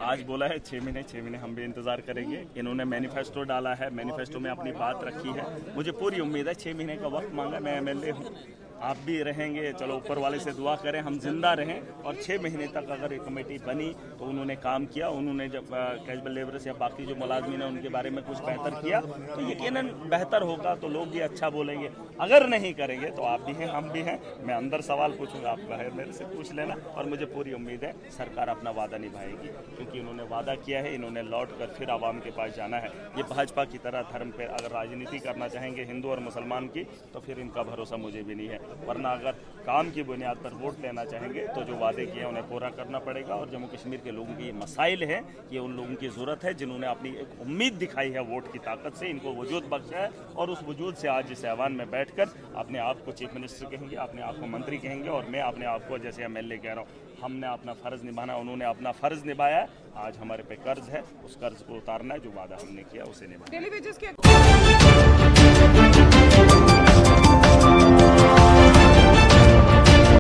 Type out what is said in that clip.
आज बोला है 6 महीने हम भी इंतजार करेंगे। इन्होंने मैनिफेस्टो डाला है, मैनिफेस्टो में अपनी बात रखी है। मुझे पूरी उम्मीद है, 6 महीने का वक्त मांगा, मैं एमएलए हूँ, आप भी रहेंगे। चलो ऊपर वाले से दुआ करें हम जिंदा रहें, और 6 महीने तक अगर एक कमेटी बनी तो उन्होंने काम किया, उन्होंने जब कैजुअल लेबरर्स या बाकी जो मुलाजमीन है उनके बारे में कुछ बेहतर किया तो यकीनन बेहतर होगा, तो लोग भी अच्छा बोलेंगे। अगर नहीं करेंगे तो आप भी हैं, हम भी हैं। मैं अंदर सवाल पूछूंगा, आप मेरे से पूछ लेना। और मुझे पूरी उम्मीद है सरकार अपना वादा निभाएगी, क्योंकि उन्होंने वादा किया है, इन्होंने लौट कर फिर आवाम के पास जाना है। ये भाजपा की तरह धर्म पर अगर राजनीति करना चाहेंगे हिंदू और मुसलमान की, तो फिर इनका भरोसा मुझे भी नहीं है। वरना अगर काम की बुनियाद पर वोट लेना चाहेंगे तो जो वादे किए हैं उन्हें पूरा करना पड़ेगा। और जम्मू कश्मीर के लोगों की मसाइल है, ये उन लोगों की ज़रूरत है जिन्होंने अपनी एक उम्मीद दिखाई है वोट की ताकत से, इनको वजूद बख्शा है। और उस वजूद से आज इस ऐवान में बैठकर अपने आप को चीफ मिनिस्टर कहेंगे, अपने आप को मंत्री कहेंगे, और मैं अपने आप को जैसे एमएलए कह रहा हूँ। हमने अपना फ़र्ज़ निभाना, उन्होंने अपना फ़र्ज़ निभाया है। आज हमारे पे कर्ज है, उस कर्ज को उतारना है, जो वादा हमने किया उसे निभाना है।